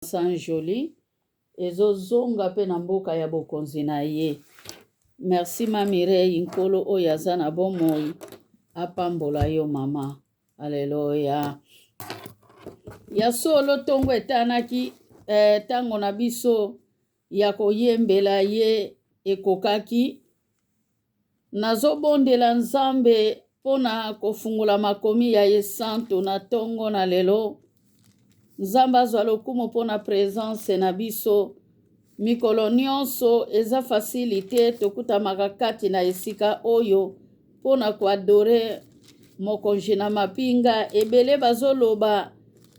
San Joli ezozonga pe na mboka ya bokonzi na ye. Merci ma Mireille nkolo oyo aza na bomoi apambola yo mama. Alleluya. Ya solo tongo etanaki tango na biso ya koyembela ye ekokaki. Nazobondela Nzambe pona kofungula makomi ya ye santo na tongo na lelo. Nzambe azwa lokumu pona presence na biso. Mikolo nyonso eza facilité tokutamaka kati na esika oyo pona kuadore mokonzi na mapinga. Ebele bazoloba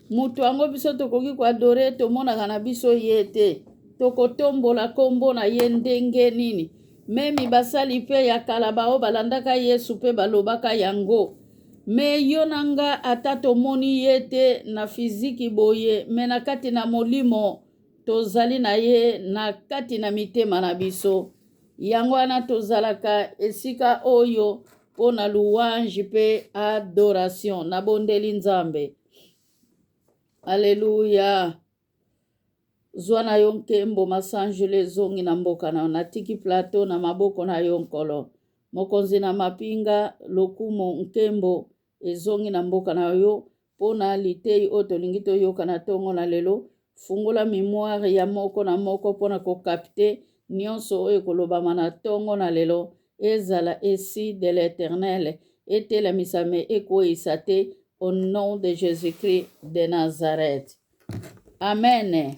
mutu ango biso tokoki kuadore tomonaka na biso ye te. Tokotombola kombo na ye ndenge nini. Memi basali pe ya kala bao balandaka Yesu pe balobaka yango. Me yo nanga ata tomoni ye te na fiziki boye me na kati na molimo tozali na ye na kati na mitema na biso. Yango wana tozalaka esika oyo pona louange pe adoration na bondeli Nzambe. Alleluya. Zwa na yo nkembo masanjule zongi na mboka na natiki plateau na maboko na yo nkolo. Mokonzi na mapinga lokumo nkembo ezongi na mboka na yo pona litei otolingi toyoka na tongo na lelo. Fungula mémoire ya moko na moko pona kokapte nyonso oyo kolobama na tongo na lelo. Ezala esi de l'Éternel etela misame ekoisa te au nom de Jésus-Christ de Nazareth. Amen.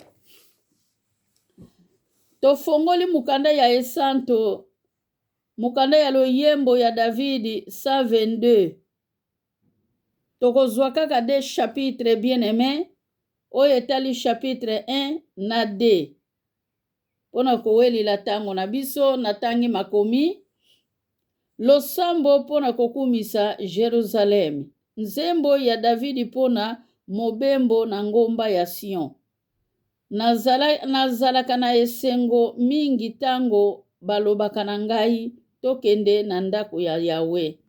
Tofongoli mukanda ya esanto, mukanda ya loyembo ya Davidi 122. Tokozwa kaka de chapitre bien-aimé, oyo etali chapitre 1 na 2. Pona koweli la tango na biso na tangi makomi. Losambo pona kokumisa Jerusalem. Nzembo ya Davidi pona mobembo na ngomba ya Sion. Nazalaka na esengo mingi tango balobaka na ngai tokende na ndako ya Yawe.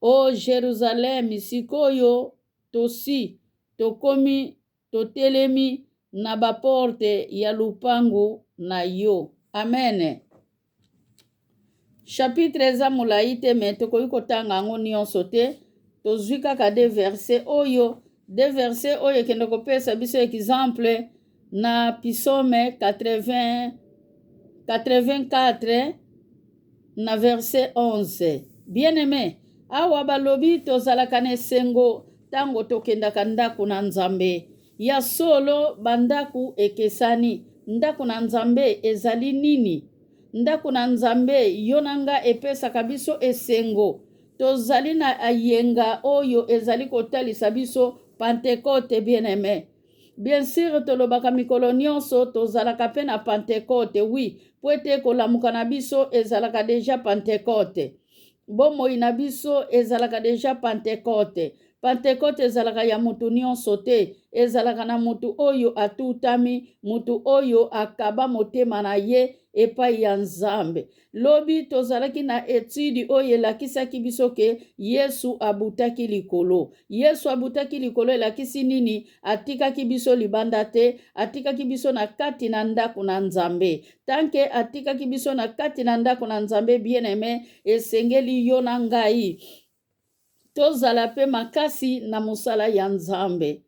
O Jerusalem sikoyo tosi tokomi totelemi na baporte ya lupangu na yo. Amen. Chapitre eza molai te me tokoki kotanga yango nyonso te. Tozwi kaka de verset oyo ekende kopesa biso exemple na Psaume 84 na verset 11. Bien-aimé, awa balobi tozalaka na esengo tango tokendaka ndako na Nzambe. Ya solo bandaku ekesani. Ndako na Nzambe ezali nini? Ndako na Nzambe yonanga epesaka biso esengo. Tozali na ayenga oyo ezali kotalisa biso Pentecote bien-aimé. Bien sûr tolobaka mikolo nyonso tozalaka pe na Pentecote. Oui, po ete kolamuka na biso ezalaka deja Pentecote. Bomoi na biso ezalaka deja Pentecote. Pentecote ezalaka ya mutu nyonso te. Ezalaka na mutu oyo atutami, mutu oyo akaba motema na ye epai ya Nzambe. Lobi tozalaki na etudi oyo elakisaki biso ke Yesu abutaki likolo. Yesu abutaki likolo elakisi nini? Atikaki biso libanda te, atikaki biso na kati na ndako na Nzambe. Tanke atikaki biso na kati na ndako na Nzambe bien-aimé, esengeli yo na ngai tozala pe makasi na mosala ya Nzambe.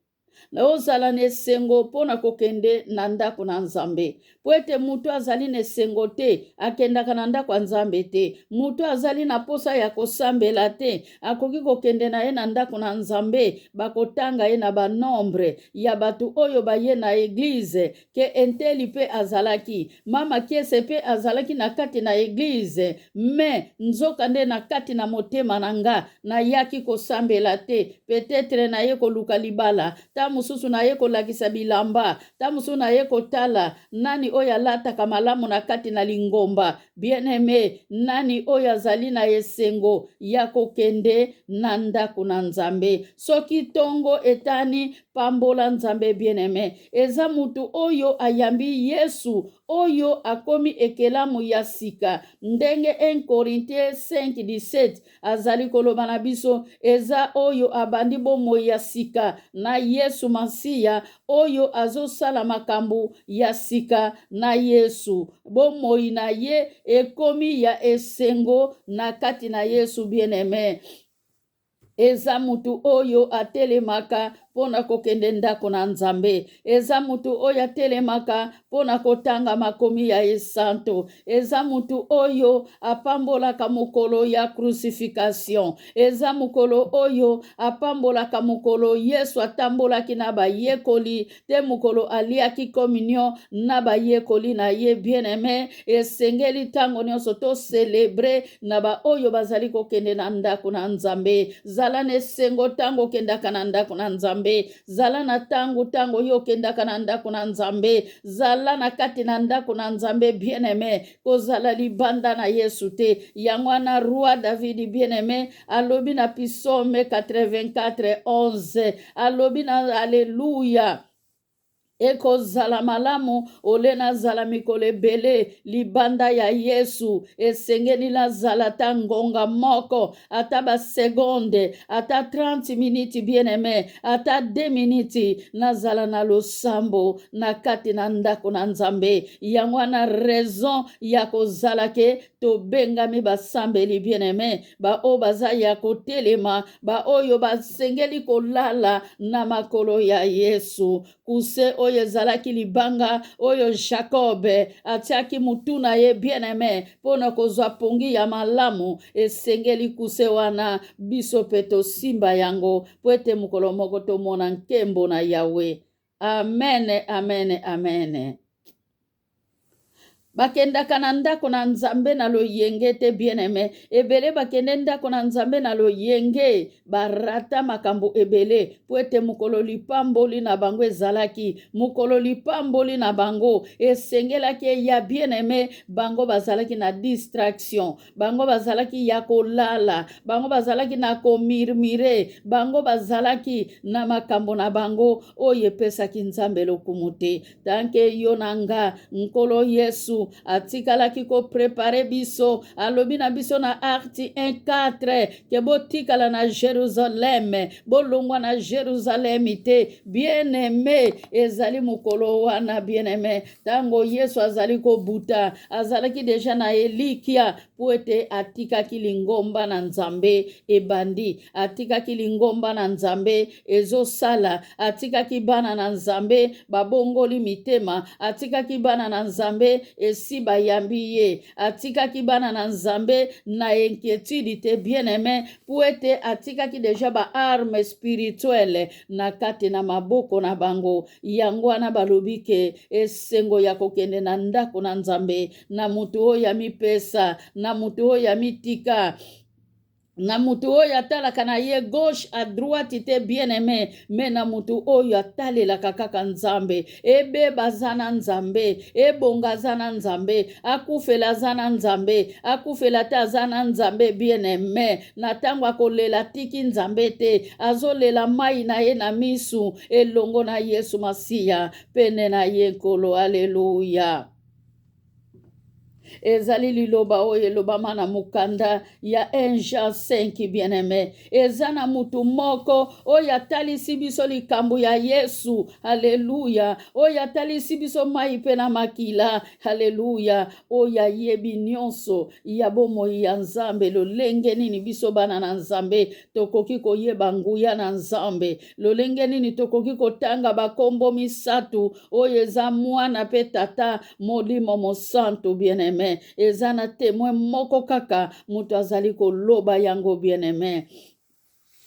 Na ozala nesengo pona kokende na ndako na Nzambe. Po ete mutu azali nesengo te, akendaka na ndako ya Nzambe te. Mutu azali na posa ya kosambela te, akoki kokende na ye na ndako na Nzambe, bakotanga ye na banombre ya batu oyo baye na eglize, ke enteli pe azalaki, mama kiese pe azalaki na kati na eglize, me nzoka nde na kati na motema na nga, na yaki kosambela te, petetre na ye koluka libala, ta mususu na ye kolakisa bilamba, ta mususu na ye kotala nani oyo alataka malamu na kati na lingomba. Bien-aimé, nani oyo azali na esengo ya kokende na ndako na Nzambe. Soki tongo etani pambola Nzambe bien-aimé. Eza mutu oyo ayambi Yesu oyo akomi ekelamu ya sika. Ndenge 1 Corinthiens 5:17 azali koloba na biso eza oyo abandi bomoi ya sika na Yesu Yesu Masiya oyo azosala makambo ya sika na Yesu. Bomoi na ye ekomi ya esengo na kati na Yesu bien-aimé. Eza mutu oyo atelemaka pona kokende ndako na Nzambe. Eza mutu oyo atelemaka pona kotanga makomi ya esanto. Eza mutu oyo apambolaka mokolo ya crucifixion. Eza mokolo oyo apambolaka mokolo Yesu atambolaki na bayekoli te mokolo aliaki communion na bayekoli na ye bien-aimé. Esengeli tango nyonso to celebre na ba oyo bazali kokende na ndako na Nzambe. Zala ne sengo tango kendaka na ndako na Nzambe. Zala na tango yo kendaka na ndako na Nzambe. Zala na kati na ndako na Nzambe bien-aimé. Kozala libanda na Yesu te. Yangwana roi David bien-aimé alobi na Psaume 84:11. Alobi na Alléluia. Eko zala malamu olena zala mikole bele libanda ya Yesu. Esengeni la zala tangonga moko ata ba seconde ata 30 minutes bien-aimé ata 2 minutes na zala na losambo na kati na ndako na Nzambe. Yangwana raison ya kozala ke to bengami basambeli bien-aimé ba o baza ya kotelema ba oyo basengeli kolala na makolo ya Yesu. Kuse oyo ezalaki libanga oyo Jacob atiaki mutuna ye bien-aimé pona kozwa pongi ya malamu. Esengeli kuse wana biso pe tosimba yango po ete mokolo moko tomona nkembo na Yawe. Amen, amen, amen. Bakendaka na ndako na Nzambe na loyenge te bien-aimé. Ebele bakende ndako na Nzambe na loyenge barata makambo ebele po ete mokolo lipamboli na bango ezalaki. Mokolo lipamboli na bango esengelaki ya bien-aimé. Bango bazalaki na distraction. Bango bazalaki ya kolala. Bango bazalaki na komirmire. Bango bazalaki na makambo na bango oyo epesaki Nzambe lokumu te. Tanke yo nanga nkolo Yesu atikalaki ko prepare biso alobi na biso na Acte 1:4 ke botikala na Jerusalem bolongwa na Jerusalem te. Bien-aimé ezali mokolo wana bien-aimé tango Yesu azali ko buta azalaki deja na elikia po ete atikaki lingomba na Nzambe ebandi. Atikaki lingomba na Nzambe ezosala. Atikaki bana na Nzambe babongoli mitema. Atikaki bana na Nzambe esi bayambi ye. Atikaki bana na Nzambe na inquiétude te bien-aimé po ete atikaki deja ba arme spirituelle na kati na maboko na bango. Yango wana balobi ke esengo ya kokende na ndako na Nzambe na mutu oyo ya mipesa na mutu oyo ya mitika na mutu oyo atalaka na ye gauche à droite te bien-aimé me na mutu oyo atalelaka kaka Nzambe. Ebe bazana Nzambe ebonga zana Nzambe akufela zana Nzambe akufela ta zana Nzambe bien-aimé na tango akolela tiki Nzambe te azolela mai na ye na misu elongo na Yesu Masiya pene na ye nkolo. Haleluya. Ezali liloba oyo elobama na mukanda ya 1 Jean 5 bien-aimé. Ezana mutu moko oyo atalisi biso likambo ya Yesu. Haleluya. Oyo atalisi biso mai pe na makila. Haleluya. Oyo ayebi nyonso ya bomoi ya Nzambe lolenge nini biso bana na Nzambe tokoki koyeba nguya na Nzambe. Lolenge nini tokoki kotanga bakombo misatu oyo eza mwana pe tata molimo mosantu bien-aimé. Ezana témoin moko kaka mutu azali koloba yango bien-aimé.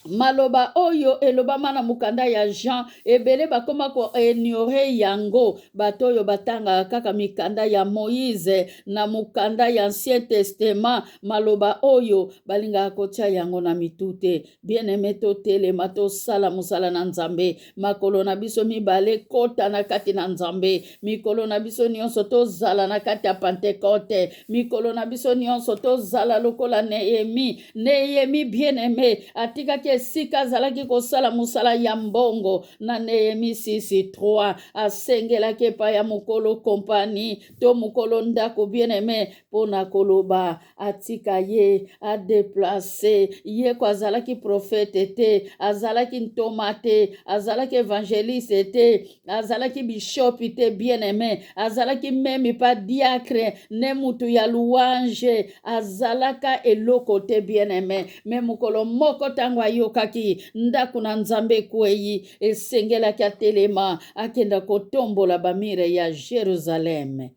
Maloba oyo elobama na mukanda ya Jean ebele bakoma ko ignore yango bato oyo batanga kaka mikanda ya Moïse na mukanda ya Ancien Testament. Maloba oyo balinga kotia yango na mitute. Bien-aimé totelema tosala musala na Nzambe makolo na biso mibale kota na kati na Nzambe. Mikolo na biso nyonso tozala na kati ya Pentecote. Mikolo na biso nyonso tozala lokola Nehemi bien-aimé atikaki esika azalaki kosala mosala ya mbongo na Nehemi 6:3 asengelaki epai ya mokolo kompani to mokolo ndako bien-aimé mpona koloba atika ye adeplace ye ko azalaki profete te, azalaki ntoma te, azalaki evangeliste te, azalaki bishopi te bien-aimé, azalaki memi pa diacre ne mutu ya louange, azalaka eloko te bien-aimé. Me mokolo moko ntango ayokaki ndako na Nzambe ekwei, esengelaki atelema akenda kotombola bamire ya Jerusalem.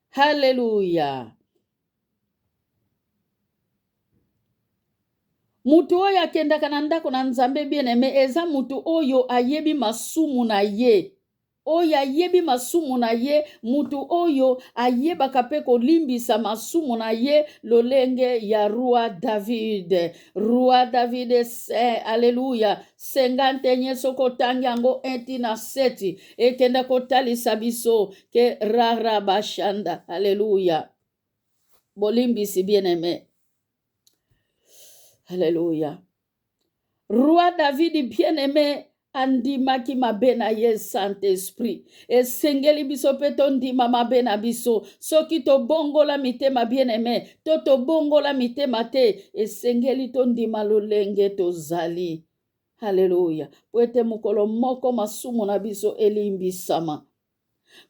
Haleluya. Mutu oyo akendaka na ndako na Nzambe bien-aimé eza mutu oyo ayebi masumu na ye. Oyo ayebi masumu na ye, mutu oyo ayebaka pe kolimbisa masumu na ye lolenge ya roi David. Roi David aleluya 50 soko tangi yango 1-7 ekenda kotalisa biso ke rara bashanda. Aleluya. Bolimbisi bien-aimé. Alléluia. Roi David bien-aimé andimaki mabe na ye Saint-Esprit. Esengeli biso pe tondima mabe na biso. Soki tobongola mitema bien-aimé, to tobongola mitema te, esengeli tondima lolenge tozali. Alléluia. Po ete mokolo moko masumu na biso elimbisama.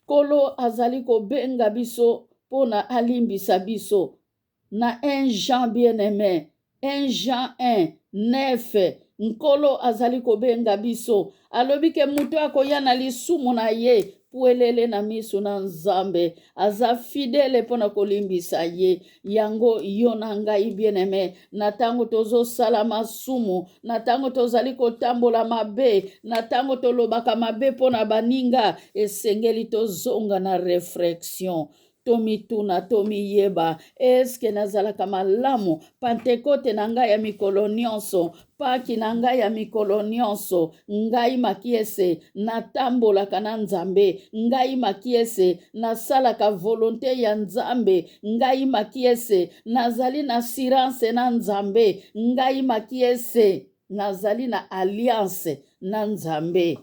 Kolo azali kobenga biso pona alimbisa biso. Na 1 Jean bien-aimé. 1 Jean 1:9 nkolo azali kobenga biso alobi ke mutu akoya na lisumu na ye puelele na miso na Nzambe aza fidele mpona kolimbisa ye. Yango yo na ngai bien-aimé, na tango tozosala masumu, na tango tozali kotambola mabe, na tango tolobaka mabe mpona baninga, esengeli tozonga na réflexion. Tomituna tomiyeba eske nazalaka malamu Pentekote na ngai ya mikolo nyonso, Paki na ngai ya mikolo nyonso, ngai makiese natambolaka na Nzambe, ngai makiese nasalaka volonté ya Nzambe, ngai makiese nazali na assurance na Nzambe, ngai makiese nazali na alliance na Nzambe.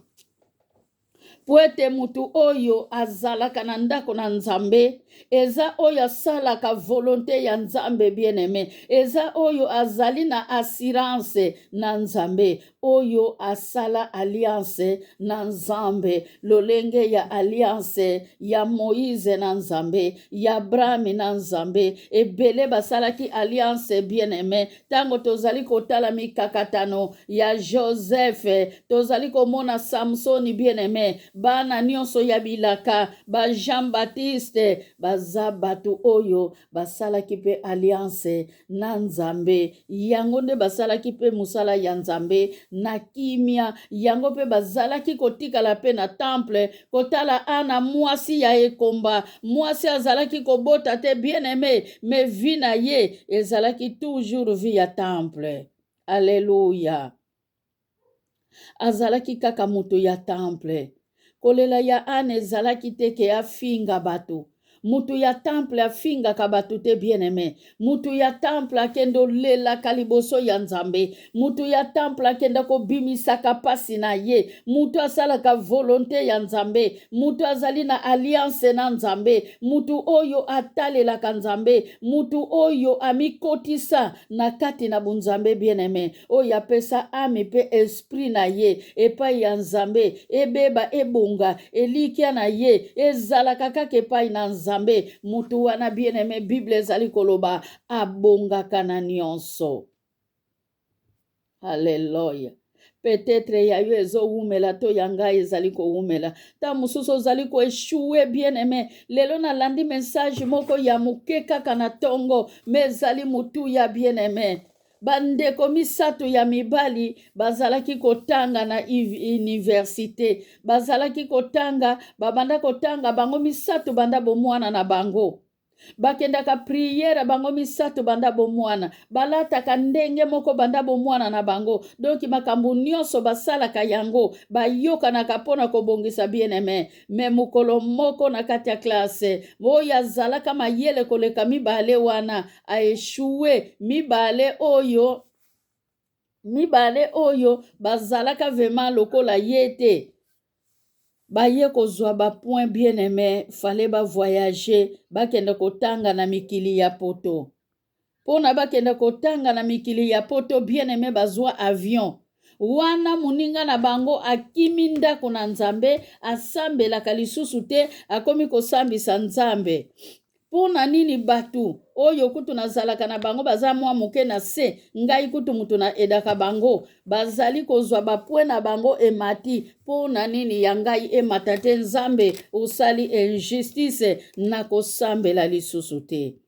Po ete mutu oyo azalaka na ndako na Nzambe, eza oyo asalaka volonté ya Nzambe bien-aimé, eza oyo azali na assurance na Nzambe, oyo asala alliance na Nzambe, lolenge ya alliance ya Moïse na Nzambe, ya Abraham na Nzambe, ebele basalaki alliance bien-aimé. Tango tozali kotala mikakatano ya Joseph, tozali komona Samsoni bien-aimé, bana nyonso ya bilaka, ba Jean-Baptiste, baza batu oyo basalaki pe alliance na Nzambe. Yango nde basalaki pe musala ya Nzambe na kimia. Yango pe bazalaki kotikala pe na temple kotala ana mwasi ya ekomba. Mwasi azalaki kobota te bien-aimé, me vi na ye ezalaki toujours vi ya temple. Alléluia. Azalaki kaka mutu ya temple. Kolela ya ane ezalaki te ke afinga bato. Mutu ya temple afingaka bato te bien-aimé. Mutu ya temple akendo lela kaliboso ya Nzambe. Mutu ya temple akenda kobimisaka pasi na ye. Mutu asalaka volonté ya Nzambe. Mutu azali na alliance na Nzambe. Mutu oyo atalelaka Nzambe. Mutu oyo amikotisa na kati na bunzambe bien-aimé. Oyo apesa ame pe esprit na ye epai ya Nzambe. Ebeba ebonga elikia na ye ezalaka kaka epai na Nzambe. Mutu wana bien-aimé, Bible ezali koloba abongaka na nyonso. Alléluia. Peut-être ya yo ezowumela to ya ngai ezali kowumela. Ta mususu ozali koeshue bien-aimé. Lelo nalandi message moko ya moke kaka na tongo, me ezali mutu ya bien-aimé. Bandeko misato ya mibali bazalaki kotanga na université, bazalaki kotanga, babanda kotanga bango misato banda bomwana na bango. Bakendaka priere bango misato banda bomwana, balataka ndenge moko banda bomwana na bango. Donc makambo nyonso basalaka yango bayokanaka mpona kobongisa bien-aimé. Me mokolo moko na kati ya klase oyo azalaka mayele koleka mibale wana aeshue mibale oyo mibale oyo bazalaka vraiment lokola ye te baye kozwa bapoint bien aimé fale bavoyage bakende kotanga na mikili ya poto mpona bakende kotanga na mikili ya poto bien aimé bazwa avion wana moninga na bango akimi ndako na nzambe asambelaka lisusu te akomi kosambisa nzambe mpona nini batu oyo kutu nazalaka na bango baza mwa moke na se ngai kutu mutu na edaka bango bazali kozwa bapwe na bango emati mpona nini ya ngai emata te nzambe osali injustice na kosambela lisusu te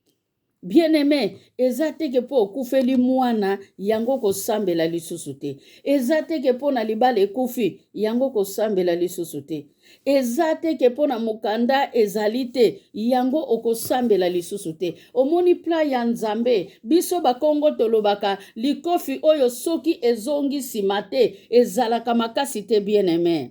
bien-aimé eza teke mpo okufeli mwana yango kosambela lisusu te eza teke mpo na libala ekufi yango kosambela lisusu te eza teke mpo na mokanda ezali te yango okosambela lisusu te omoni pla ya nzambe biso bakongo tolobaka likofi oyo soki ezongi nsima te ezalaka makasi te bien-aimé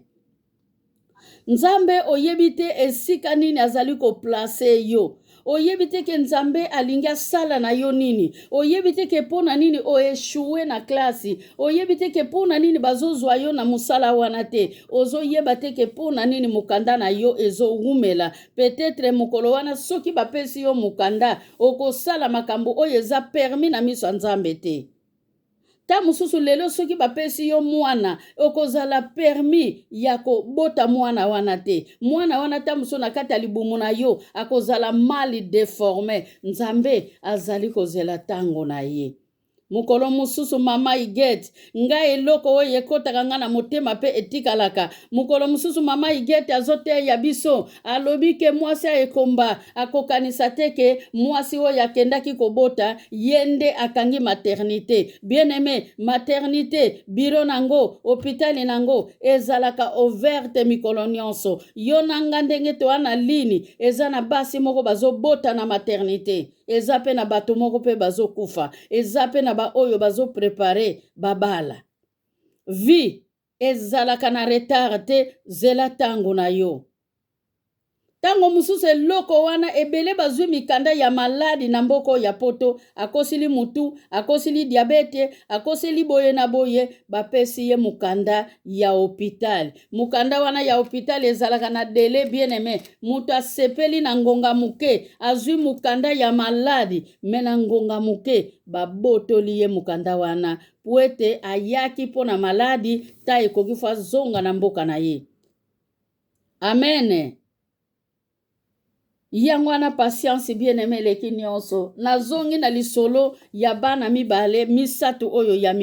nzambe oyebi te esika nini azali koplace yo oyebi te ke nzambe alingi asala na yo nini oyebi te ke mpona nini oeshue na klasi oyebi te ke mpona nini bazozwa yo na mosala wana te ozoyeba te ke mpona nini mokanda na yo ezowumela petetre mokolo wana soki bapesi yo mokanda okosala makambo oyo eza permis na miso ya nzambe te ta mosusu lelo soki bapesi yo mwana okozala permis ya kobota mwana wana te mwana wana ta mosusu na kati ya libumu na yo akozala mal deforme nzambe azali kozela ntango na ye mokolo mosusu mama Iget ngai eloko oyo ekotaka nga na motema mpe etikalaka mokolo mosusu mama Iget azoteya biso alobi ke mwasi ayekomba akokanisa te ke mwasi oyo akendaki kobota ye nde akangi maternité bien-aimé maternité biro nango hôpitali nango ezalaka overte mikolo nyonso yo nanga ndenge toana lini eza na basi moko bazobota na maternité eza pe na bato moko pe bazokufa eza pe na baoyo bazoprepare babala vi ezalaka na retard te zela ntango na yo ntango mosusu eloko wana ebele bazwi mikanda ya maladi na mboko ya poto akosili mutu akosili diabete akosili boye na boye bapesi ye mukanda ya hôpital mukanda wana ya hôpital ezalaka na dele bien-aimé mutu asepeli na ngonga muke azwi mukanda ya maladi me na ngonga muke babotoli ye mukanda wana po ete ayaki mpo na maladi ta ekoki fo azonga na mboka na ye amen yango wana patience bien-aimé eleki nyonso nazongi na lisolo ya bana mibale misato oyo ya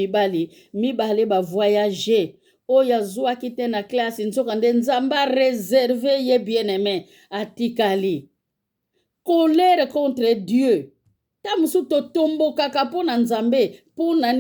mibale bavoyage oyo azwaki te na klasi nzoka nde nzambe areserve ye bien-aimé atikali colère contre Dieu ta mosusu totombokaka mpo na nzambe mpona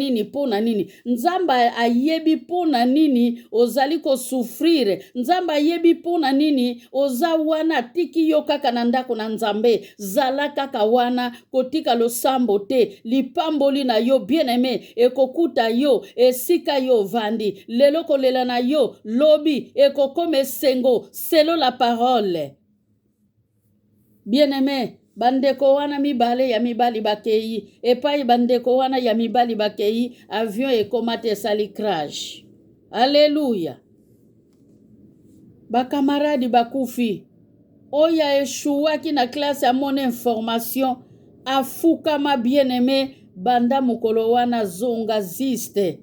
nini nzambe ayebi mpona nini ozali kosufrire nzambe ayebi mpona nini oza wana atiki yo kaka na ndako na nzambe zala kaka wana kotika losambo te lipamboli na yo bien-aimé ekokuta yo esika yo vandi lelo kolela na yo lobi ekokoma esengo selo la parole bien-aimé bandeko wana mibale ya mibali bakei epai bandeko wana ya mibali bakei avion ekomata esali crash alleluya bakamaradi bakufi oyo eshuwaki na klase amona information afukama bien-aimé banda mokolo wana zonga ziste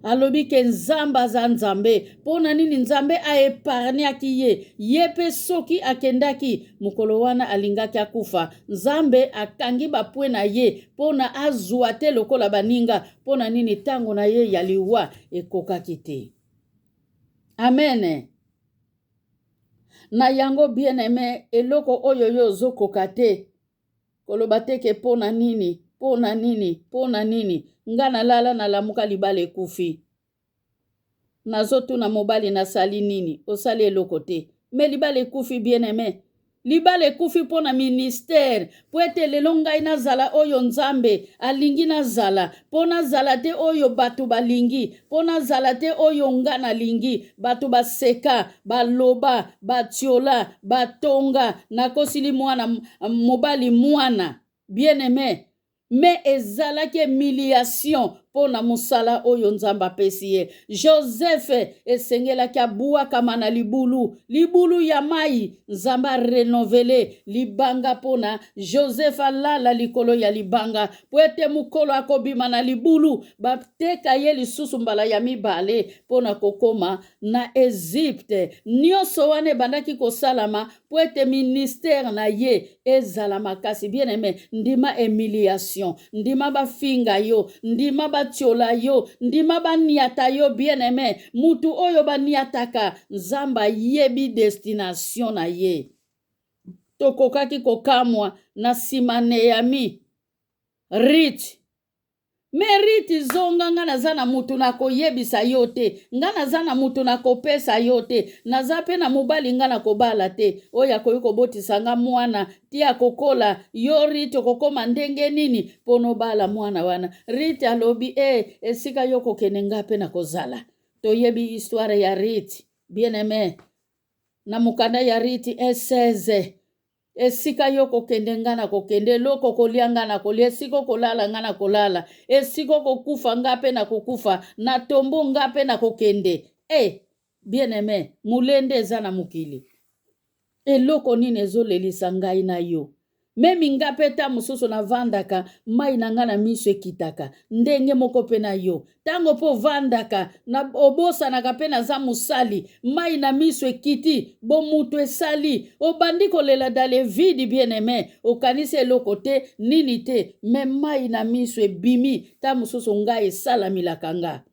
alobi ke nzambe aza nzambe mpona nini nzambe aeparniaki ye mpe soki akendaki mokolo wana alingaki akufa nzambe akangi bapwe na ye mpona azwa te lokola baninga mpona nini ntango na ye ya liwa ekokaki te amen na yango bien-aimé eloko oyo yo ozokoka te koloba teke mpona nini nga nalala nalamuka libala ekufi nazotuna mobali nasali nini osali eloko te me libala ekufi bien-aimé libala ekufi mpona ministère po ete lelo ngai nazala oyo nzambe alingi nazala mpo nazala te oyo bato balingi mpo nazala te oyo nga nalingi bato baseka baloba batiola batonga nakosili mwana mobali mwana bien-aimé me ezalaki humiliation pona musala oyo nzambe apesi ye. Joseph esengelaki abwakama na libulu ya mai, nzambe arenovele libanga pona Joseph alala likolo ya libanga po ete mukolo akobima na libulu bateka ye lisusu mbala ya mibale pona kokoma na Egypte. Nyonso wana ebandaki kosalama po ete ministère na ye ezala makasi. Bien aimé, ndima humiliation, ndima bafinga yo, ndima batiola yo, ndima baniata yo. Bien aimé, mutu oyo baniataka nzamba yebi destination na ye. Tokokaki kokamwa na sima Naomi Ruth. Meriti zonga nga naza na mutu na koyebisa yo te, nga naza na mutu na kopesa yo te, naza pe na mobali nga na kobala te, oya koyi kobotisa nga mwana tia kokola yo Riti kokoma ndenge nini pono bala mwana wana. Riti alobi esika yo kokene nga pe na kozala. Toyebi histoire ya Riti. Bien aimé, na mukanda ya Riti 16 esika yo kokende nga na kokende, loko kolia nga na kolia, esiko kolala nga na kolala, esiko kokufa nga pe na kokufa, na tombo nga pe na kokende. Bien aimé, mulende eza na mukili. Eloko nini ezolelisa ngai na yo? Memi nga pe ta mususu na vandaka, mai na nga na miso ekitaka, ndenge moko pe na yo. Tango po vandaka, na obosa na kape na za musali, mai na miso ekiti, bo mutu esali, obandi kolela dale vidi bien aimé, okanisi eloko te, nini te, me mai na miso ebimi, ta mususu nga esala milaka nga.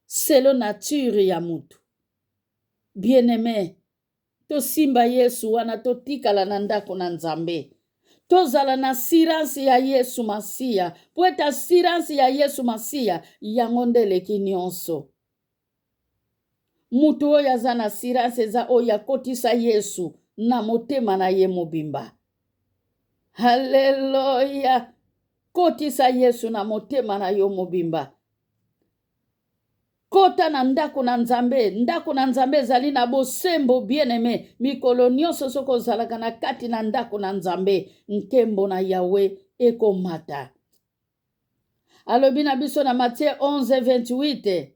Selo nature ya mutu. Bien aimé, to simba Yesu wana to tikala na ndako na Nzambe. Tozala na assurance ya Yesu Masia. Po ete assurance ya Yesu Masia yango nde eleki nyonso. Mutu oyo aza na assurance eza oyo akotisa Yesu na motema na ye mobimba. Haleluya. Kotisa Yesu na motema na yo mobimba. Kota na ndako na Nzambe. Ndako na Nzambe ezali na bosembo bien aimé. Mikolo nyonso soko zalaka na kati na ndako na Nzambe. Nkembo na Yawe ekomata. Alobi na biso na Matthieu 11:28.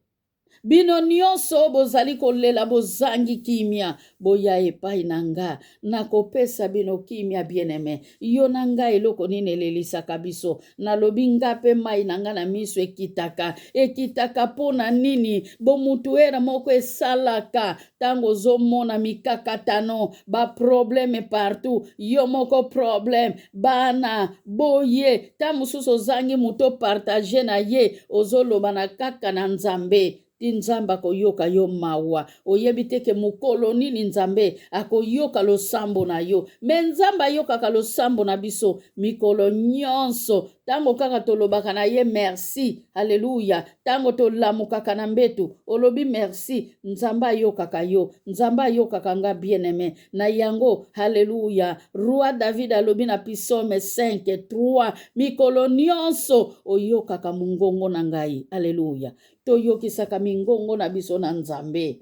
Bino nyonso bozali kolela bozangi kimia, boya epai na nga, nakopesa bino kimia bien aimé. Yo na nga eloko nini elelisaka biso, nalobi nga pe mai na nga na miso ekitaka pona nini, bo mutu era moko esalaka, tango zomona mikakatano, ba probleme partout, yo moko problème, bana, boye, ta mususu zangi muto partage na ye, ozoloba na kaka na Nzambe. Nzambe akoyoka yo mawa. Oyebi teke mukolo nini Nzambe akoyoka losambo na yo. Me Nzambe ayokaka losambo na biso mikolo nyonso. Tango kaka tolobaka na ye merci. Haleluya. Tango tolamukaka na mbetu. Olobi merci. Nzambe ayokaka yo. Nzambe ayokaka nga bien aimé. Na yango. Haleluya. Roi David alobi na Psaume 5:3. Mikolo nyonso oyokaka mungongo na ngai. Haleluya. Toyokisaka mingongo na biso na Nzambe.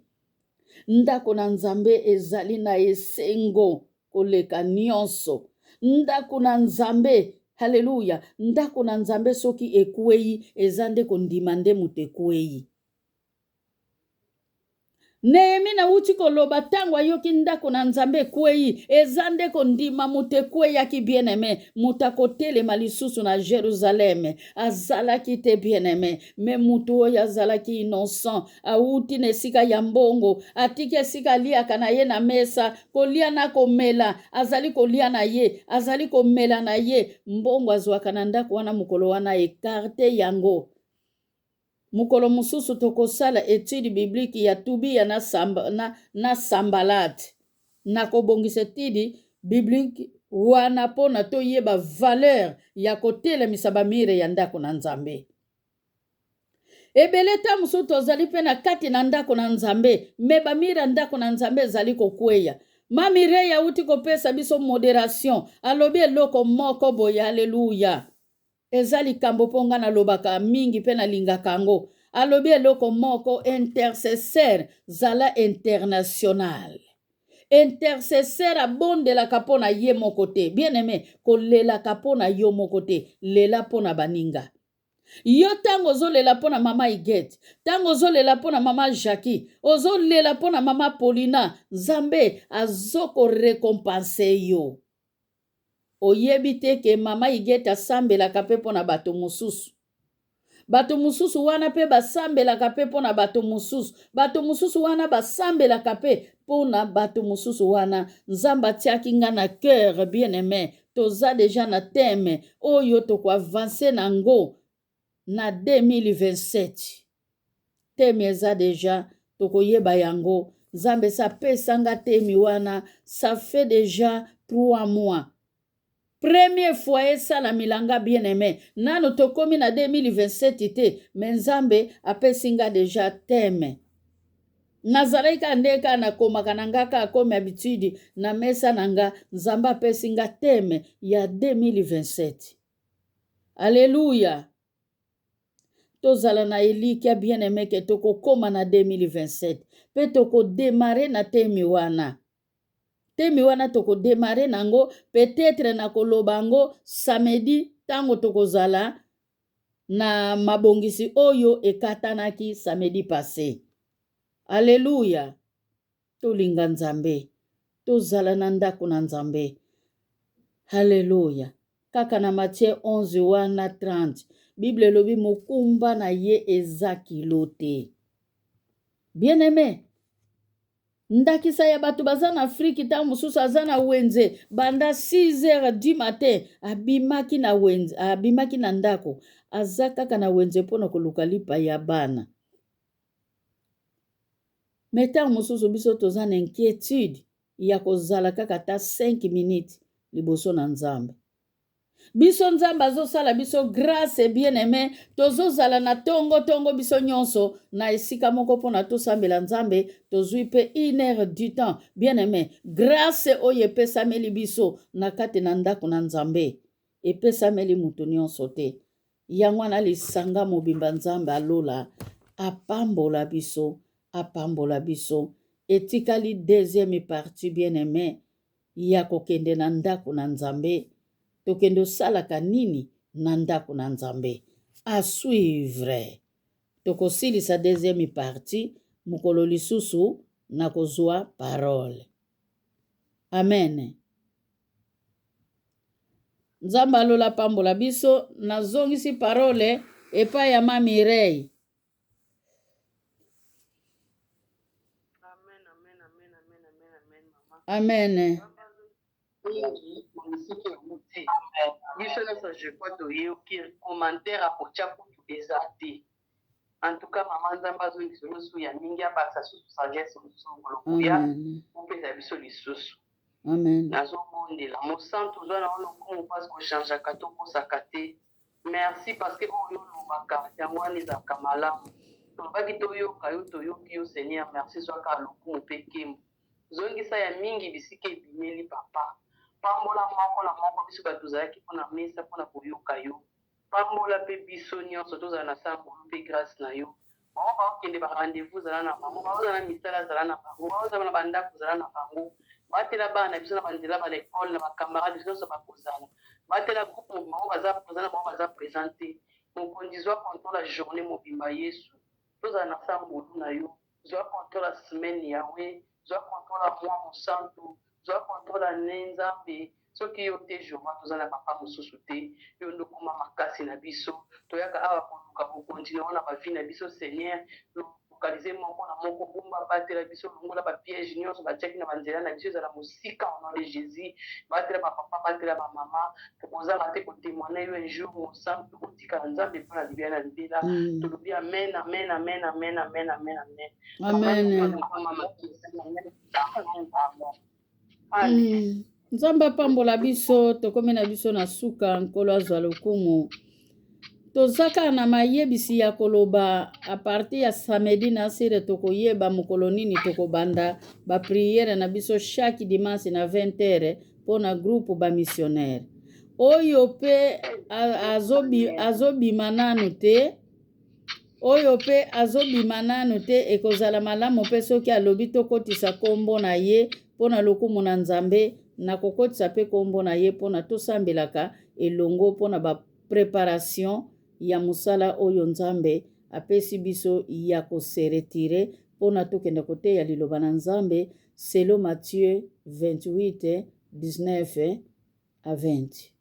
Ndako na Nzambe ezali na esengo koleka nyonso. Ndako na Nzambe, haleluya, ndako na Nzambe soki ekwei ezande kondima nde mutu ekwei. Naomi na uti koloba tango ayoki ndako na Nzambe ekwei ezande kondima mutu ekwei yaki bien aimé, mutu akotelema lisusu na Jerusalem azalaki te bien aimé, me mutu oyo azalaki innocent, auti na esika ya mbongo, atiki esika aliaka na ye na mesa, kolia na komela, azali kolia na ye, azali komela na ye, mbongo azwaka na ndako wana mukolo wana ekarte yango. Mukolo mususu tokosala étude biblique ya Tobia na Sambalat. Nakobongisa étude biblique wana pona toyeba valeur ya kotelemisa bamire ya ndako na Nzambe. Ebele ta mususu tozali pe na kati na ndako na Nzambe, me bamire ndako na Nzambe ezali kokweya. Mamire ya uti kopesa biso moderation, alobi eloko moko boya, haleluya. Ezali kambo ponga na lobaka mingi pe na lingaka ngo. Alobi eloko moko intercesseur zala international. Intercesseur abondela kapona ye moko te. Bien aimé, kolela kapona yo moko te, lela pona baninga. Yo tango ozolela mpo na mama Iget, tango ozolela mpo na mama Jackie, ozolela mpo na mama Paulina, Nzambe azokorekompanse yo. Oyebi te ke mama Iget asambelaka mpe mpo na bato mosusu. Bato mosusu wana mpe basambelaka mpe mpo na bato mosusu. Bato mosusu wana basambelaka mpe mpo na bato mosusu wana. Nzambe atiaki nga na cœur bien aimé. Toza deja na teme oyo tokoavanse nango na 2027. Teme eza deja tokoyeba yango. Nzambe sapesanga temi wana. Ça fait déjà 3 mois. Premier foyer sala milanga bien aimé. Nano tokomi na 2027 te. Mais Nzambe apesinga deja teme. Nazalaika ndeka na komaka nangaka akomi habitude na mesa nanga. Nzambe apesinga teme ya 2027. Alléluia. Tozala na elikia bien aimé ke toko koma na 2027. Pe toko démarrer na temi wana. Temi wana toko démarrer nango, peut-être na kolobango samedi tango toko zala na mabongisi oyo ekatanaki samedi passé. Alléluia. Tolinga Nzambe. Tozala na ndako na Nzambe. Alléluia. Kaka na Matthieu 11 wana 30. Bible lobi mokumba na ye eza kilote. Bien aimé. Ndakisa ya batu baza na Afrique ta mususu aza na wenze banda 6h du matin abimaki na wenze abimaki na ndako aza kaka na wenze pona koluka lipa ya bana. Meta mususu biso toza na inquiétude ya kozala kaka ta 5 minutes liboso na Nzambe. Biso Nzambe azosala biso grâce bien aimé tozozala na tongo biso nyonso na esika moko pona tosambela Nzambe tozwi pe 1 heure du temps bien aimé grâce oyo epesameli biso na kati na ndako na Nzambe epesameli mutu nyonso te yango na lisanga mobimba Nzambe alola apambola biso etikali deuxième partie bien aimé ya kokende na ndako na Nzambe. Tokendo salaka nini na ndako na Nzambe. A suivre. Tokosilisa deuxième partie mukolo lisusu na kozwa parole. Amen. Nzambe alola pambola biso nazongisi parole epai ya Mama Mireille. Amen. biso nyonso je crois toyoki commentaire akotia kutu eza te. En tout cas mama Nzambe azongisa nyonso ya mingi abakisa susu sagesse mosusu mokolo koya opesa biso lisusu. nazobondela mosantu ozwa na wana okumu mpasi kochangeaka tokosaka te. Merci parce que oyo olobaka yango wana ezalaka malamu tolobaki toyoka yo toyoki yo Seigneur. Merci zwaka lokumu mpe nkembo zongisa ya mingi bisika ebimeli papa. Pambola moko na moko biso bato tozalaki mpona mesa mpona koyoka yo. Pambola mpe biso nyonso tozala na sambolo mpe grâce na yo. Bango baokende barendez-vous zala na bango, baozala na misala zala na bango, baozala na bandako zala na bango. Batela bana biso na banzela ba l'école na bacamarade biso nyonso bakozala. Batela groupe bango baza présent bango baza présenté. Mokonzi zwa contrôle la journée mobimba Yesu. Tozala na sambolo na yo. Zwa contrôle la semaine yawe. Zwa contrôle la mois mosantu. Zwa contrôle la Nzambe. Soki yo te joma tozala papa mosusu te yo ndokoma makasi na biso toyaka awa koluka kokontinue wana bavi na biso Seigneur lokalize moko na moko bumba batela biso longola bapiège nyonso batiaki na banzela na biso ezala mosika au nom de Jésus batela bapapa batela bamama tokozala te kotémoigner yo un jour mosantu kotika Nzambe mpona libia na libela tolobi amen amen amen amen amen amen amen amen. Nzambe apambola biso tokomi na biso na suka nkolo azwa lokumu tozaka na mayebisi ya koloba a partir ya samedi na sire tokoyeba mokolo nini tokobanda bapriere na biso chaque dimanche na 20h mpona groupe bamissionnaire oyo mpe azobima nanu te ekozala malamu mpe soki alobi tokotisa kombo na ye mpona lokumu na Nzambe na kokotisa pe kombo na ye pona tosambelaka elongo pona ba préparation ya musala oyo nzambe apesi biso ya koseretire mpona tokende koteya liloba na nzambe selo Matthieu 28 19 à 20.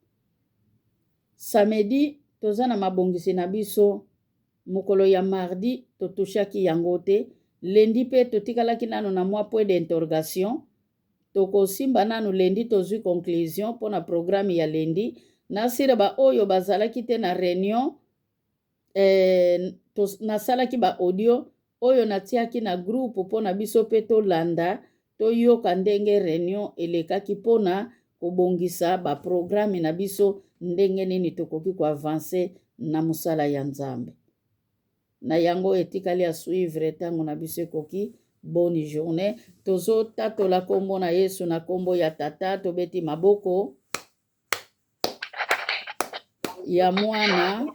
Samedi toza na mabongisi na biso mokolo ya mardi totushaki yango te. Lendi pe totikalaki nano na mwa point d'interrogation. Tokosimba nano lendi tozwi conclusion mpona programme ya lendi. Nasira ba oyo bazalaki te na réunion nasalaki ba audio oyo natiaki na groupe mpona biso pe tolanda toyoka ndenge réunion elekaki mpona kobongisa baprogramme na biso ndenge nini tokoki koavanse na mosala ya nzambe. Na yango etikali ya suivre ntango na biso ekoki. Bonne journée. Tozotatola kombo na Yesu na kombo ya tata tobeti maboko ya mwana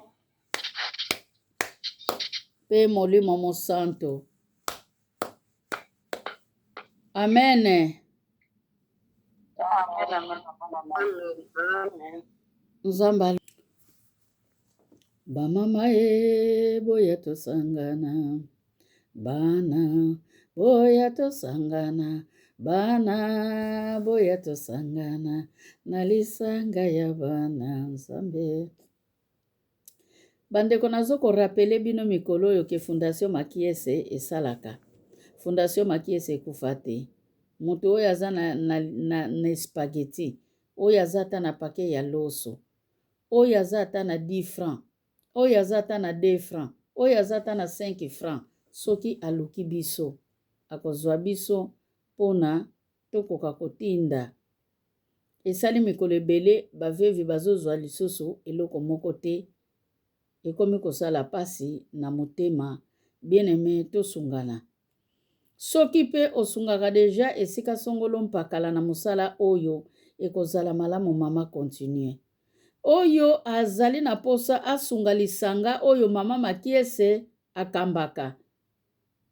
pe molimo mosanto. Amen. Nzamba bamama boya tosangana bana boya tosangana bana boya tosangana na lisanga ya bana nzambe. Bandeko nazo korapele bino mikolo oyo ke Fondation Makiese esalaka. Fondation Makiese ekufa te. Moto oyo aza na spaghetti, oyo aza ata na pake ya loso, oyo aza ata na 10 francs, oyo aza ata na 2 francs, oyo aza ata na 5 francs, soki aluki biso akozwa biso mpona tokoka kotinda. Esali mikolo ebele bavevi bazozwa lisusu eloko moko te. Ekomi kosala pasi na motema. Bien-aimé tosungana. Soki pe osungaka deja esika songolo mpakala na mosala oyo ekozala malamu mama continue. Oyo azali na posa asunga lisanga oyo mama Makiese akambaka.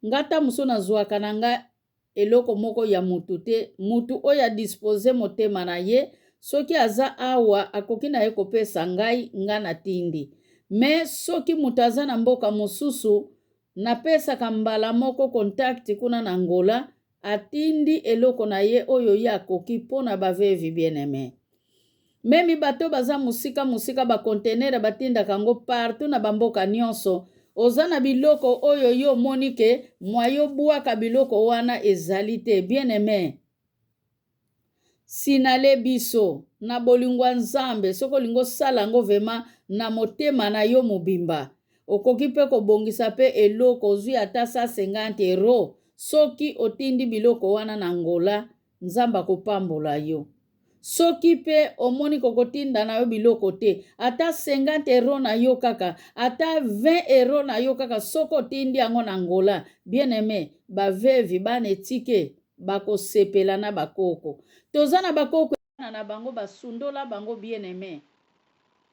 Ngata muso nazwaka na nga eloko moko ya mutu te. Mutu oyo adispose motema na ye soki aza awa akoki na ye kopesa ngai nga na tindi. Me soki mutu aza na mboka mosusu napesaka mbala moko contact kuna na Angola atindi eloko na ye oyo ye akoki mpona bavevi bien-aimé. Memi bato baza musika ba conteneur batindaka yango partout na bamboka nyonso. Oza na biloko oyo yo monike mwayo bwaka biloko wana ezali te bien-aimé. Sinale biso na bolingwa nzambe soko lingo sala yango vema na motema na yo mobimba. Okoki pe kobongisa pe eloko ozwi ata 150 euro soki otindi biloko wana na Angola nzamba kopambola yo. Soki pe omoni kokotinda na yo biloko te ata 50 euro na yo kaka ata 20 euro na yo kaka soko otindi yango na Angola bien-aimé bavevi bana etike bakosepela na bakoko. Toza na bakoko na bango basundola bango bien-aimé.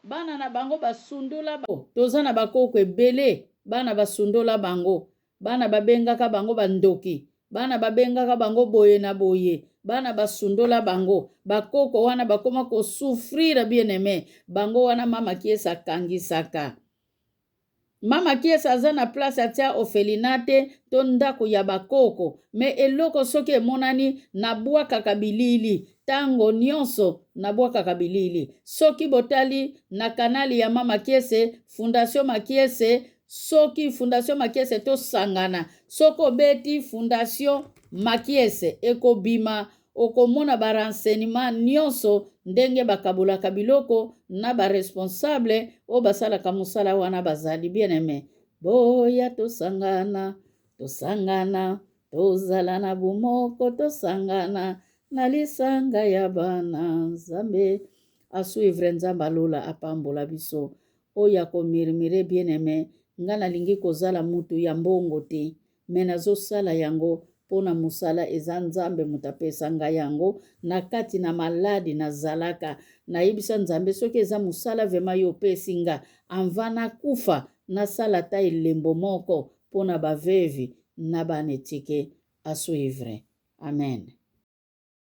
Bana na bango basundola bango. Toza na bakoko ebele bana basundola bango. Bana babengaka bango bandoki. Bana babengaka bango boye na boye. Bana basundola bango. Bakoko wana bakoma kosufrira bien-aimé. Bango wana mama Kiesa kangisaka. Mama Kiesa aza na place atia ofelinate to ndako ya bakoko. Me eloko soki emonani na bwakaka bilili. Tango nyonso na bwakaka bilili. Soki botali na kanali ya mama Kiese, Fondation Makiese, soki Fondation Makiese to sangana. Soko beti Fondation Makiese ekobima okomona ba renseignement nyonso ndenge bakabulaka biloko na ba responsable o basalaka musala wana bazali bien-aimé. Boya tosangana, tosangana, tozala na bumoko tosangana na lisanga ya bana nzambe. Asuivre nzamba lola apambola biso oya komirmire bien-aimé. Nga nalingi kozala mutu ya mbongo te me nazosala yango mpona mosala eza nzambe mutapesa ngai yango na kati na maladi nazalaka nayebisa nzambe soki eza mosala vema yo opesi nga anvana kufa nasala ta elembo moko mpona bavevi na bana etike asuivre. Amen.